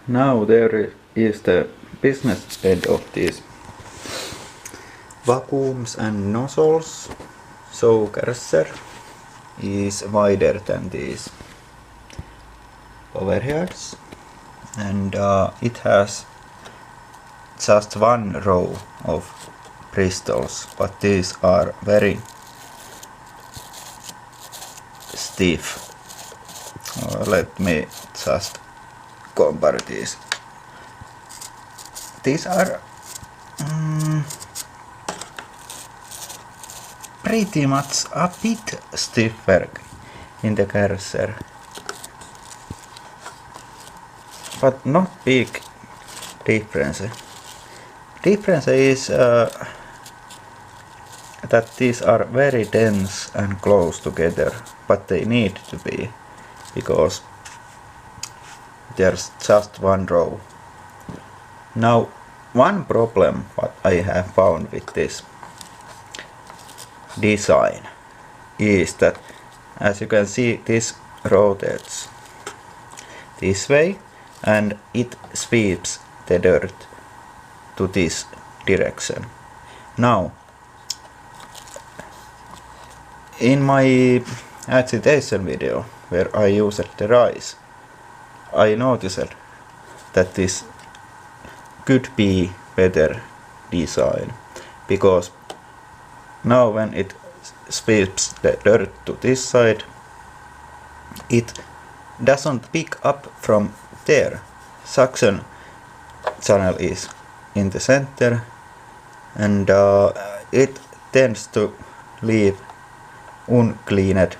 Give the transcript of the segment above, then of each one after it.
Now there is the business end of these vacuums and nozzles. So cursor is wider than these powerheads, and it has just one row of bristles, but these are very stiff. Let me just compare these. These are pretty much a bit stiffer in the cursor, but not big difference. Difference is that these are very dense and close together, but they need to be, because there's just one row. Now, one problem what I have found with this design is that, as you can see, this rotates this way and it sweeps the dirt to this direction. Now, in my agitation video where I used the rice, I noticed that this could be better design, because now when it sweeps the dirt to this side, it doesn't pick up from there. Suction channel is in the center, and it tends to leave uncleaned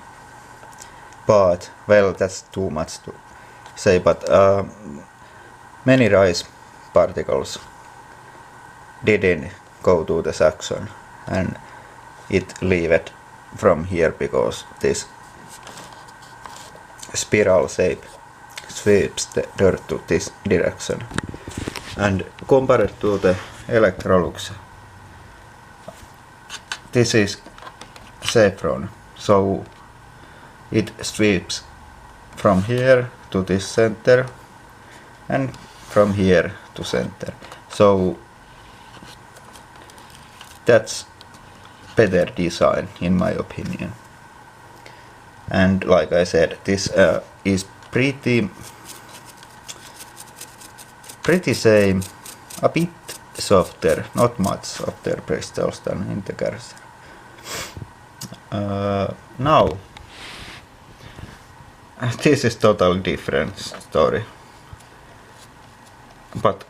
part. Well, that's too much to say, but many rice particles didn't go to the suction, and it leave it from here because this spiral shape sweeps the dirt to this direction. And compared to the Electrolux, this is saffron, so it sweeps from here to this center and from here to center. So that's better design in my opinion. And like I said, this is pretty same, a bit softer, not much softer bristles than in the cursor. Now, this is totally different story, but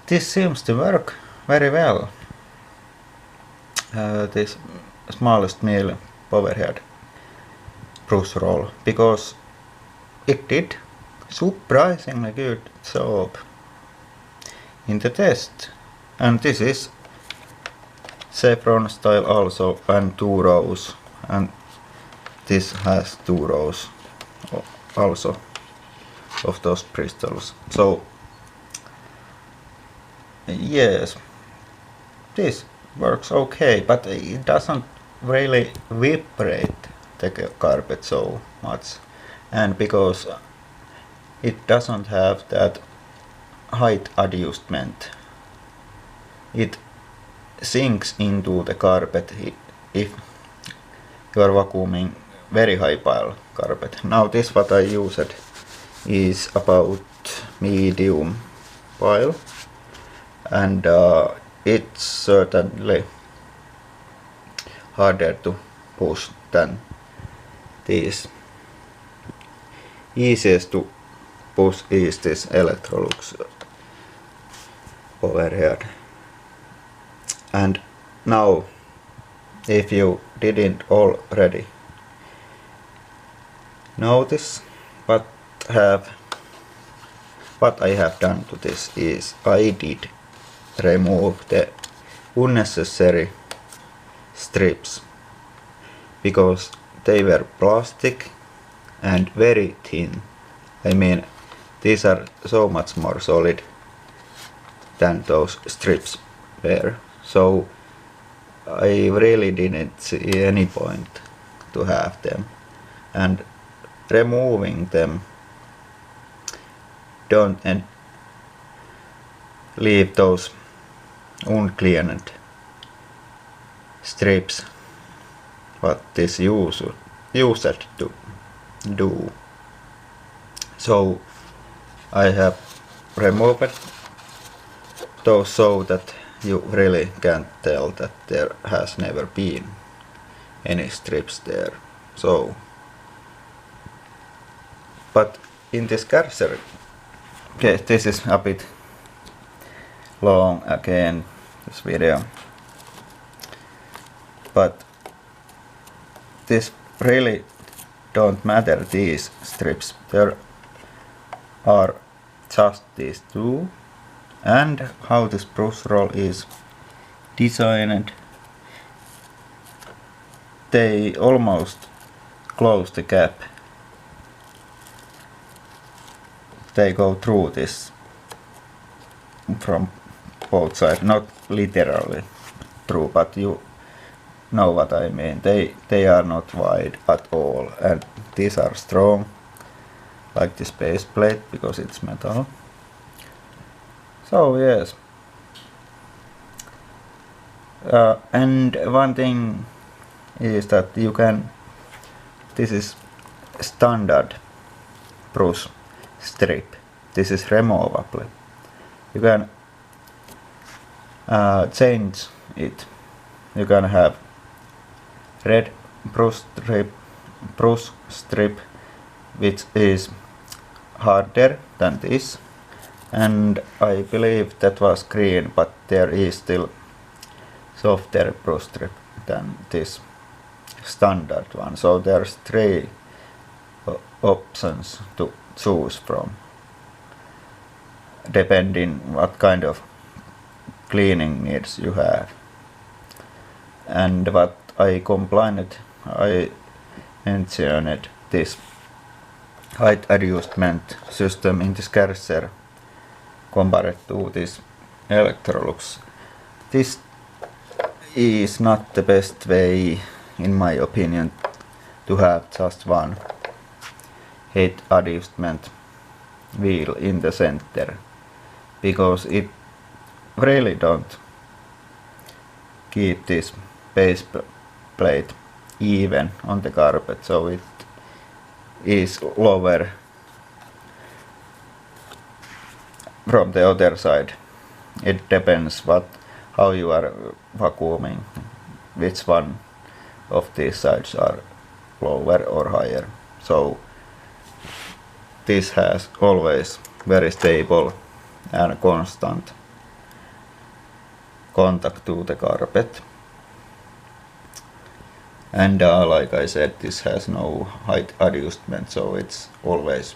this seems to work very well. This smallest meal powerhead brushroll, because it did surprisingly good job in the test. And this is saffron style also, and 2 rows, and this has 2 rows also of those bristles. So yes, this works okay, but it doesn't really vibrate the carpet so much, and because it doesn't have that height adjustment, it sinks into the carpet if you are vacuuming very high pile carpet. Now this what I used is about medium pile, and it's certainly harder to push than this. Easiest to push is this Electrolux powerhead. And now, if you didn't already notice, what I have done to this is I did remove the unnecessary strips, because they were plastic and very thin. I mean, these are so much more solid than those strips were. So I really didn't see any point to have them, and removing them don't leave those uncleaned strips what is used to do. So I have removed those so that you really can't tell that there has never been any strips there. So, but in this cursor, okay, this is a bit long again, this video, but this really don't matter, these strips. There are just these two, and how this brush roll is designed, they almost close the gap. They go through this from both sides, not literally through, but you know what I mean. They are not wide at all, and these are strong, like this base plate, because it's metal. So yes, and one thing is that you can, this is standard brush strip, this is removable. You can change it. You can have red brush strip which is harder than this, and I believe that was green, but there is still softer brush strip than this standard one. So there's three options to choose from, depending what kind of cleaning needs you have. And what I complained, I mentioned this height adjustment system in this cursor compared to this Electrolux. This is not the best way, in my opinion, to have just one height adjustment wheel in the center, because it really don't keep this base plate even on the carpet, so it is lower from the other side. It depends how you are vacuuming, which one of these sides are lower or higher. So this has always very stable and constant contact to the carpet. And like I said, this has no height adjustment, so it's always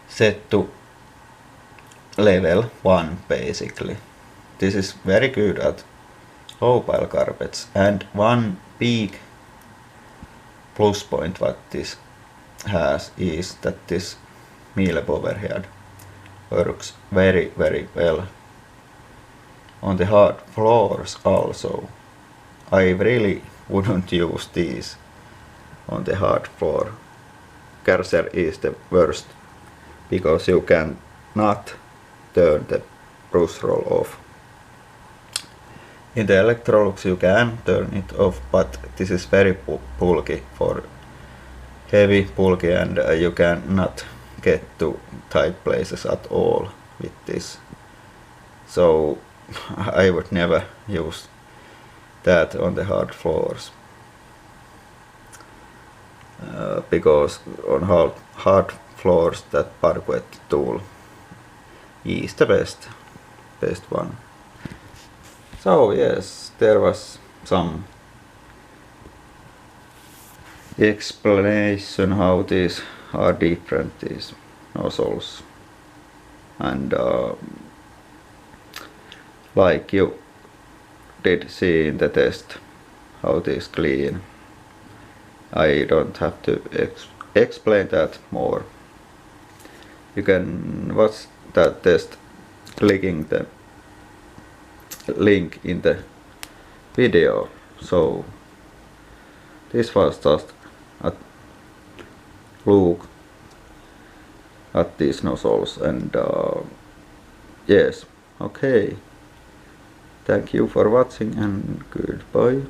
set to level 1 basically. This is very good at low pile carpets, and one big plus point what this has is that this meal powerhead works very well on the hard floors also. I really wouldn't use these on the hard floor. Cursor is the worst, because you can not turn the brush roll off. In the Electrolux you can turn it off, but this is very bulky, for heavy, bulky, and you cannot get to tight places at all with this. So I would never use that on the hard floors, because on hard floors that parquet tool is the best one. So yes, there was some explanation how these are different, these nozzles, and like you did see in the test how these clean. I don't have to explain that more. You can watch that test clicking the link in the video. So this was just a look at these nozzles, and yes, okay. Thank you for watching and goodbye.